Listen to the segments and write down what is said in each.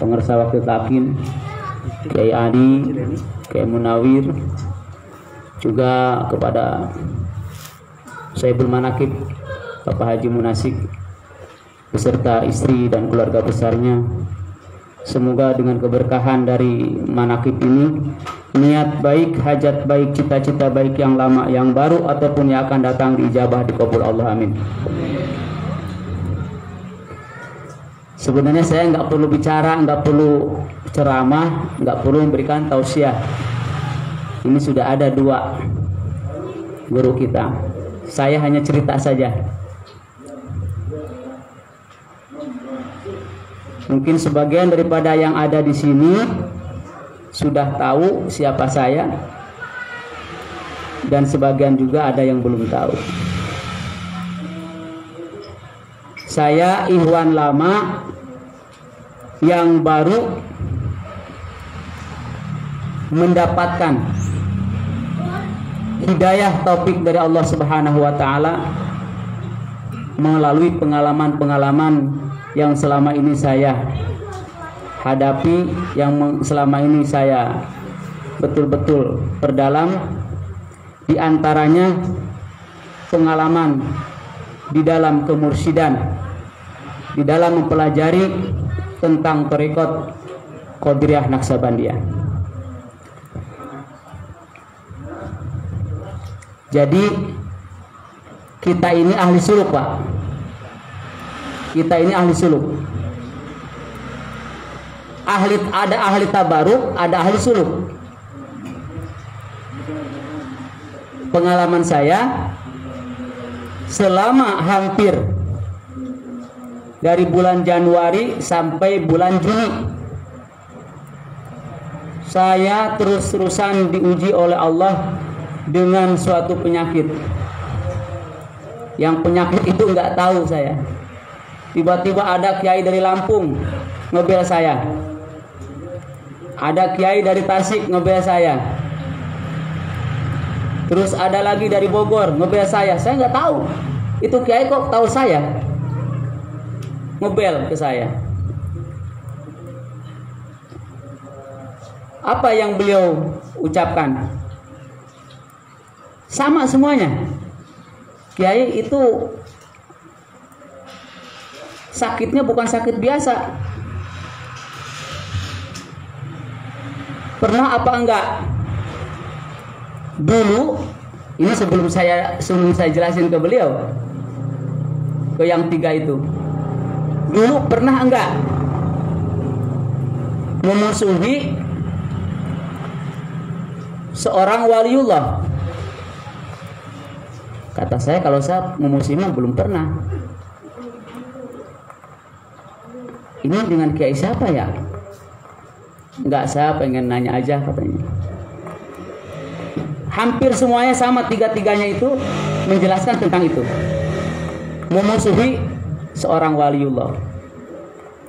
pengersa wakil takin, Kiai Adi, Kiai Munawir, juga kepada Saibul Manakib Bapak Haji Munasik beserta istri dan keluarga besarnya. Semoga dengan keberkahan dari manakib ini, niat baik, hajat baik, cita-cita baik yang lama, yang baru ataupun yang akan datang diijabah, dikabul Allah, amin. Sebenarnya saya nggak perlu bicara, nggak perlu ceramah, nggak perlu memberikan tausiah. Ini sudah ada dua guru kita. Saya hanya cerita saja. Mungkin sebagian daripada yang ada di sini sudah tahu siapa saya, dan sebagian juga ada yang belum tahu. Saya ikhwan lama yang baru mendapatkan hidayah taufik dari Allah Subhanahu wa taala melalui pengalaman-pengalaman yang selama ini saya hadapi, yang selama ini saya betul-betul perdalam. Di antaranya pengalaman di dalam kemursidan, di dalam mempelajari tentang Thariqat Qadiriyah Naksabandiyah. Jadi kita ini ahli suluk, Pak. Kita ini ahli suluk. Ada ahli tabaruk, ada ahli suluk. Pengalaman saya selama hampir dari bulan Januari sampai bulan Juni, saya terus-terusan diuji oleh Allah dengan suatu penyakit. Yang penyakit itu nggak tahu saya. Tiba-tiba ada kiai dari Lampung ngebel saya, ada kiai dari Tasik ngebel saya, terus ada lagi dari Bogor ngebel saya. Saya nggak tahu itu kiai kok tahu saya, ngebel ke saya. Apa yang beliau ucapkan? Sama semuanya. Kiai itu sakitnya bukan sakit biasa. Pernah apa enggak? Dulu, ini sebelum saya jelasin ke beliau, ke yang tiga itu. Dulu pernah enggak memusuhi seorang waliullah? Kata saya, kalau saya memusuhi belum pernah. Ini dengan kiai siapa ya? Enggak, saya pengen nanya aja katanya. Hampir semuanya sama, tiga-tiganya itu menjelaskan tentang itu. Memusuhi seorang waliullah.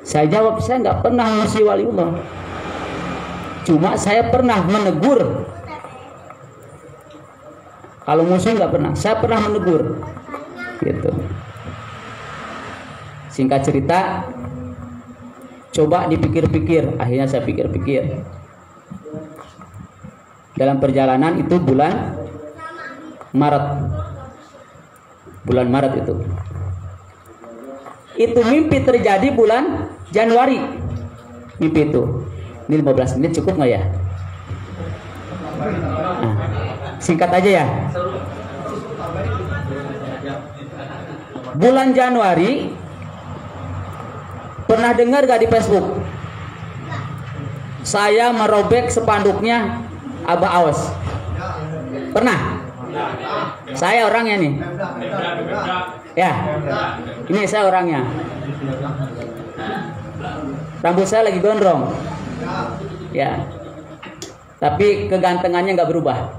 Saya jawab, saya nggak pernah memusuhi waliullah. Cuma saya pernah menegur. Kalau musuh nggak pernah, saya pernah menegur. Gitu. Singkat cerita, coba dipikir-pikir. Akhirnya saya pikir-pikir. Dalam perjalanan itu bulan Maret. Bulan Maret itu. Itu mimpi terjadi bulan Januari. Mimpi itu. Ini 15 menit cukup nggak ya? Nah, singkat aja ya. Bulan Januari, pernah dengar gak di Facebook? Saya merobek spanduknya Abah Awas. Pernah? Saya orangnya nih. Ya, ini saya orangnya. Rambut saya lagi gondrong. Ya, tapi kegantengannya nggak berubah.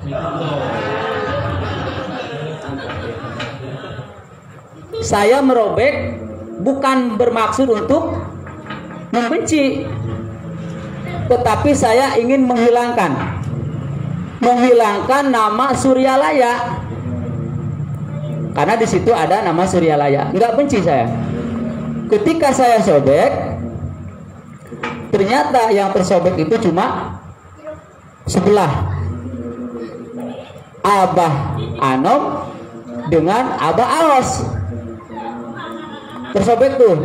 Saya merobek bukan bermaksud untuk membenci, tetapi saya ingin menghilangkan nama Suryalaya, karena di situ ada nama Suryalaya. Nggak benci saya. Ketika saya sobek, Ternyata yang tersobek itu cuma sebelah Abah Anom dengan Abah Aos. Tersobek tuh.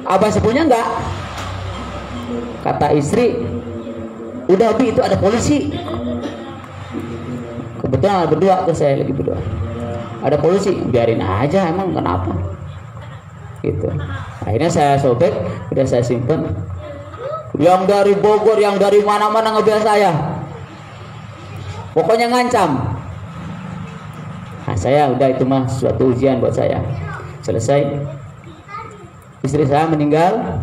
Abah sepunya enggak. Kata istri, udah Bi, itu ada polisi. Kebetulan berdua tuh, saya lagi berdua. Ada polisi, biarin aja, emang kenapa? Gitu. Akhirnya saya sobek, udah saya simpen. Yang dari Bogor, yang dari mana-mana ngebel saya. Pokoknya ngancam. Nah, saya udah, itu mah suatu ujian buat saya. Selesai. Istri saya meninggal.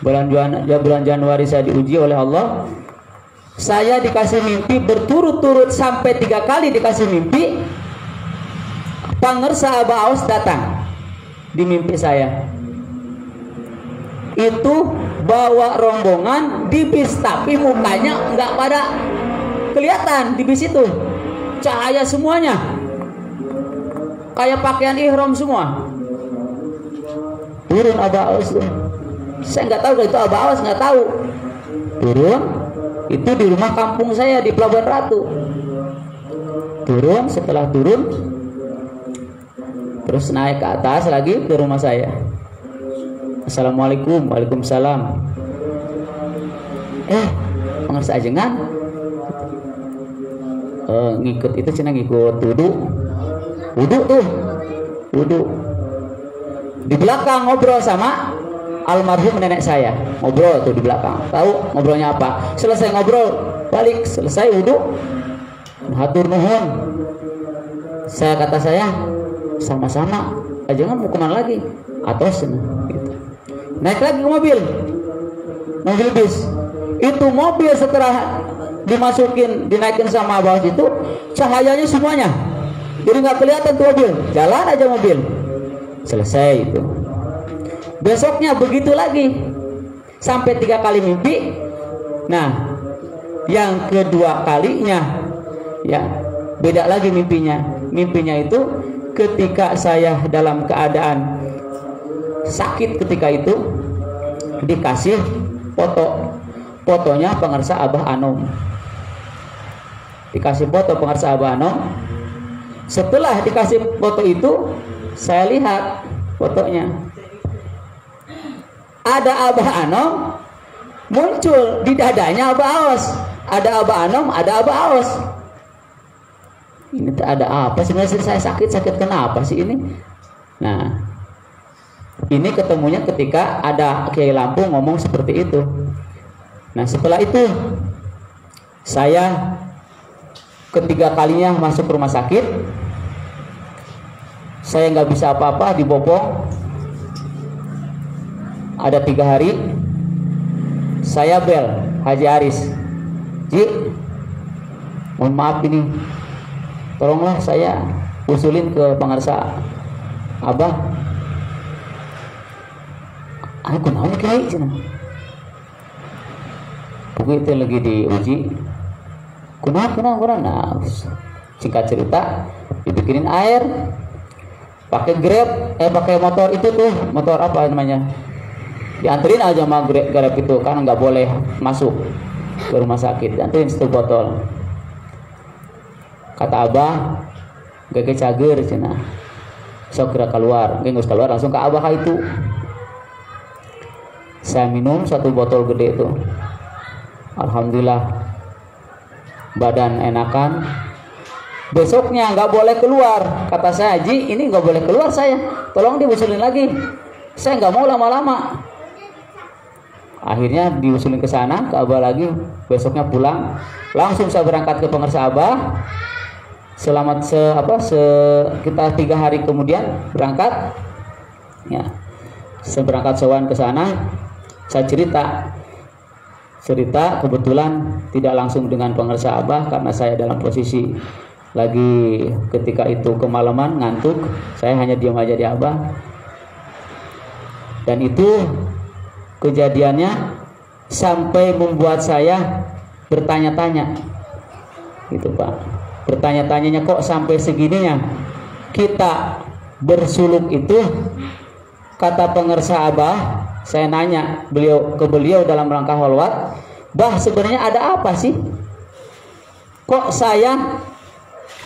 Bulan Januari saya diuji oleh Allah. Saya dikasih mimpi berturut-turut sampai 3 kali dikasih mimpi. Pangersa Abah Aos datang di mimpi saya. Itu bawa rombongan di bis, tapi mukanya nggak pada kelihatan di bis itu. Cahaya semuanya, kayak pakaian ihram semua. Turun Abah Aos tuh. Saya nggak tahu kalau itu Abah Aos, nggak tahu. Turun, itu di rumah kampung saya di Pelabuhan Ratu. Turun, setelah turun, terus naik ke atas lagi ke rumah saya. Assalamualaikum. Waalaikumsalam. Pangersa ajengan ngikut itu cina ngikut wudhu tuh, wudhu di belakang ngobrol sama almarhum nenek saya, ngobrol tuh di belakang. Tahu ngobrolnya apa? Selesai ngobrol, balik, selesai wudhu, hatur nuhun. Saya kata saya, sama-sama, jangan mau kemana lagi? Atos, gitu. Naik lagi ke mobil bis. Itu mobil setelah dimasukin, dinaikin sama Abah itu, cahayanya semuanya, jadi nggak kelihatan tuh mobil, jalan aja mobil. Selesai itu. Besoknya begitu lagi sampai 3 kali mimpi. Nah, yang kedua kalinya ya beda lagi mimpinya. Mimpinya itu ketika saya dalam keadaan sakit, ketika itu dikasih fotonya pangersa Abah Anom. Dikasih foto pangersa Abah Anom. Setelah dikasih foto itu, saya lihat fotonya. Ada Abah Anom muncul di dadanya Abah Aos. Ada Abah Anom, ada Abah Aos. Ini ada apa sebenarnya? Saya sakit kenapa sih ini? Nah, ini ketemunya ketika ada Kiai Lampung ngomong seperti itu. Nah, setelah itu saya ketiga kalinya masuk rumah sakit. Saya nggak bisa apa-apa, dibopong. Ada 3 hari saya bel Haji Aris, Ji, mohon maaf ini, tolonglah saya usulin ke pangersa Abah. Aku naon Kiai cenah. Begitu lagi diuji. Kenapa? Nah, singkat cerita, dibikinin air, pakai Grab, pakai motor itu tuh, motor apa namanya? Dianterin aja sama Grab itu, kan nggak boleh masuk ke rumah sakit. Dianterin 1 botol. Kata Abah, gak cager cina. Sok kira keluar, nggak keluar langsung ke Abah itu. Saya minum 1 botol gede itu. Alhamdulillah, badan enakan. Besoknya nggak boleh keluar. Kata saya, Ji, ini nggak boleh keluar saya. Tolong diusulin lagi. Saya nggak mau lama-lama. Akhirnya diusulin ke sana, ke Abah lagi. Besoknya pulang, langsung saya berangkat ke pangersa Abah. Selamat sekitar 3 hari kemudian berangkat. Ya, saya berangkat sowan ke sana. Saya cerita kebetulan tidak langsung dengan pangersa Abah karena saya dalam posisi lagi ketika itu kemalaman, ngantuk. Saya hanya diam aja di Abah. Dan itu kejadiannya sampai membuat saya bertanya-tanya, gitu Pak. Bertanya-tanyanya kok sampai segininya kita bersuluk itu. Kata pangersa Abah, saya nanya ke beliau dalam rangka kholwat, bah sebenarnya ada apa sih? Kok saya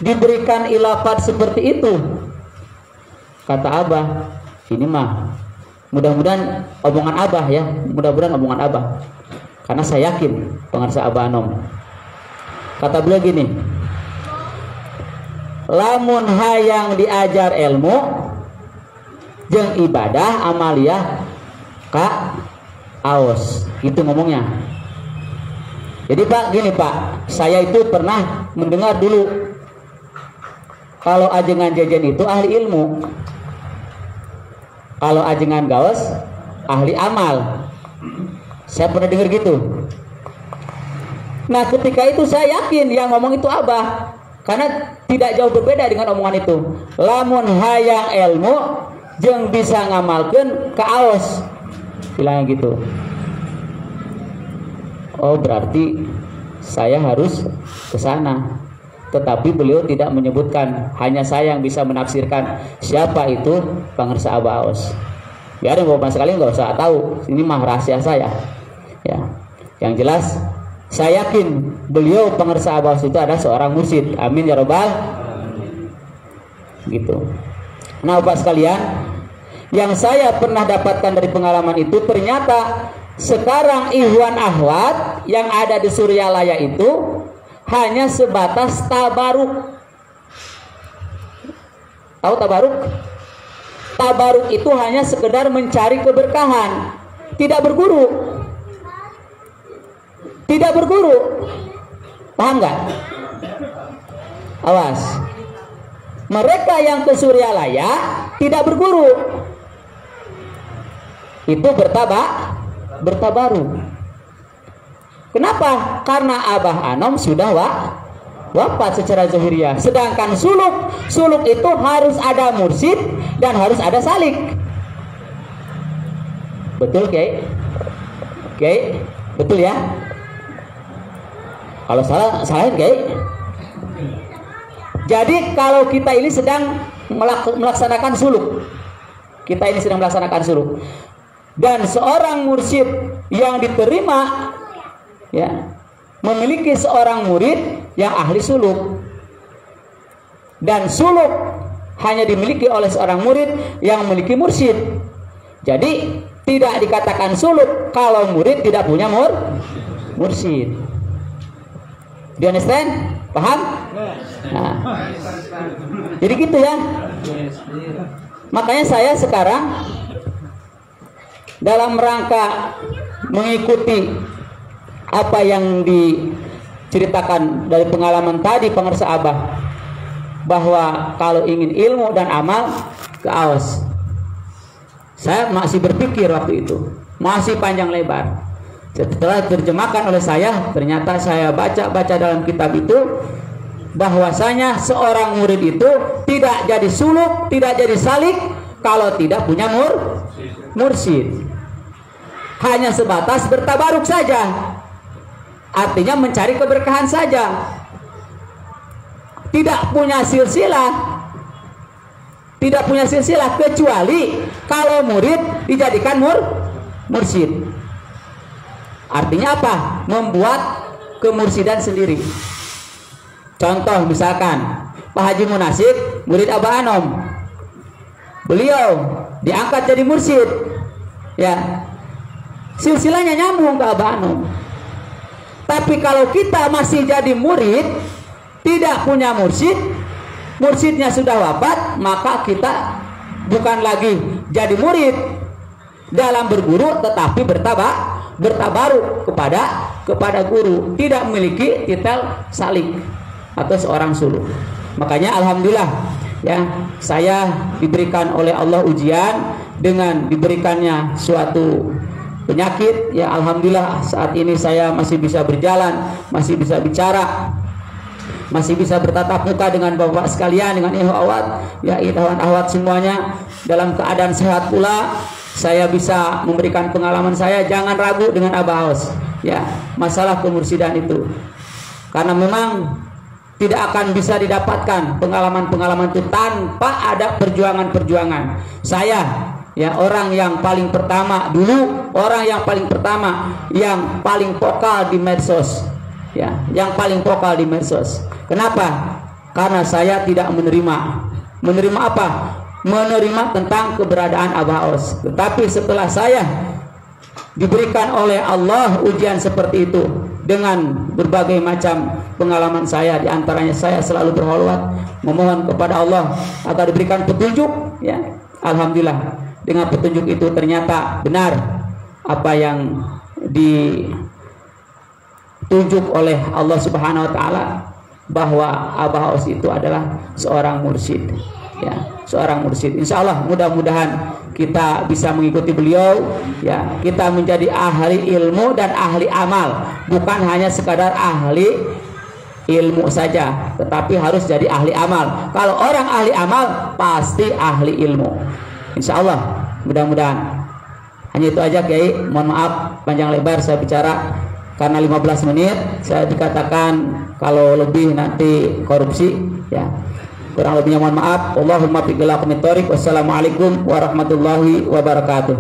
diberikan ilafat seperti itu? Kata Abah, ini mah mudah-mudahan omongan Abah ya, mudah-mudahan omongan Abah. Karena saya yakin pengarsa Abah Anom. Kata beliau gini, lamun hayang diajar ilmu jeung ibadah amaliyah ka aos, itu ngomongnya. Jadi Pak, gini Pak, saya itu pernah mendengar dulu kalau ajengan jajan itu ahli ilmu, kalau ajengan gaos ahli amal. Saya pernah dengar gitu. Nah ketika itu saya yakin yang ngomong itu Abah, karena tidak jauh berbeda dengan omongan itu. Lamun hayang ilmu jeung bisa ngamalkeun ka aos, bilangnya gitu. Oh berarti saya harus ke sana. Tetapi beliau tidak menyebutkan, hanya saya yang bisa menafsirkan siapa itu pengarsa Abah Aos. Biarin Bapak sekali nggak usah tahu, ini mah rahasia saya. Ya, yang jelas saya yakin beliau pengarsa Abah Aos itu adalah seorang mursyid. Amin ya robbal. Gitu. Nah Bapak sekalian, yang saya pernah dapatkan dari pengalaman itu, ternyata sekarang ikhwan akhwat yang ada di Suryalaya itu hanya sebatas tabaruk. Tahu tabaruk? Tabaruk itu hanya sekedar mencari keberkahan, tidak berguru. Tidak berguru. Paham nggak? Awas. Mereka yang ke Suryalaya tidak berguru. Itu bertabaru. Kenapa? Karena Abah Anom sudah wafat secara zahiriyah. Sedangkan suluk itu harus ada mursyid dan harus ada salik. Betul, Kiai? Kiai, betul ya? Kalau salahin, Kiai. Jadi kalau kita ini sedang melaksanakan suluk, dan seorang mursyid yang diterima ya memiliki seorang murid yang ahli suluk, dan suluk hanya dimiliki oleh seorang murid yang memiliki mursyid. Jadi tidak dikatakan suluk kalau murid tidak punya mursyid. Do you understand? Paham? Nah, jadi gitu ya. Makanya saya sekarang dalam rangka mengikuti apa yang diceritakan dari pengalaman tadi pengarsa Abah, bahwa kalau ingin ilmu dan amal ke Aos. Saya masih berpikir waktu itu, masih panjang lebar. Setelah terjemahkan oleh saya, ternyata saya baca dalam kitab itu bahwasanya seorang murid itu tidak jadi suluk, tidak jadi salik kalau tidak punya mursyid. Hanya sebatas bertabaruk saja. Artinya mencari keberkahan saja. Tidak punya silsilah. Tidak punya silsilah kecuali kalau murid dijadikan mursyid. Artinya apa? Membuat kemursidan sendiri. Contoh misalkan Pak Haji Munasik, murid Abah Anom. Beliau diangkat jadi mursyid. Ya. Silsilahnya nyambung ke Abah Anom. Tapi kalau kita masih jadi murid, tidak punya mursyid, mursyidnya sudah wafat, maka kita bukan lagi jadi murid dalam berguru, tetapi bertabaruk kepada guru, tidak memiliki titel salik atau seorang suluk. Makanya alhamdulillah ya, saya diberikan oleh Allah ujian dengan diberikannya suatu penyakit ya. Alhamdulillah saat ini saya masih bisa berjalan, masih bisa bicara, masih bisa bertatap muka dengan bapak sekalian, dengan ikhwan ya, ikhwan akhwat semuanya dalam keadaan sehat pula. Saya bisa memberikan pengalaman saya. Jangan ragu dengan Abah Aos ya, masalah kemursidan itu, karena memang tidak akan bisa didapatkan pengalaman-pengalaman itu tanpa ada perjuangan-perjuangan. Saya Ya, orang yang paling pertama dulu, orang yang paling pertama, yang paling vokal di medsos, ya, yang paling vokal di medsos. Kenapa? Karena saya tidak menerima apa? Menerima tentang keberadaan Abah Os. Tetapi setelah saya diberikan oleh Allah ujian seperti itu dengan berbagai macam pengalaman saya, diantaranya saya selalu berholwat memohon kepada Allah agar diberikan petunjuk, ya, alhamdulillah. Dengan petunjuk itu ternyata benar apa yang ditunjuk oleh Allah Subhanahu wa taala, bahwa Abah Os itu adalah seorang mursyid, ya, seorang mursyid. Insya Allah mudah-mudahan kita bisa mengikuti beliau, ya, kita menjadi ahli ilmu dan ahli amal, bukan hanya sekadar ahli ilmu saja, tetapi harus jadi ahli amal. Kalau orang ahli amal pasti ahli ilmu. Insya Allah, mudah-mudahan. Hanya itu aja, Kiai. Mohon maaf panjang lebar saya bicara karena 15 menit. Saya dikatakan kalau lebih nanti korupsi, ya. Kurang lebihnya mohon maaf. Allahumma fiqhil aqmit thoriq. Wassalamualaikum warahmatullahi wabarakatuh.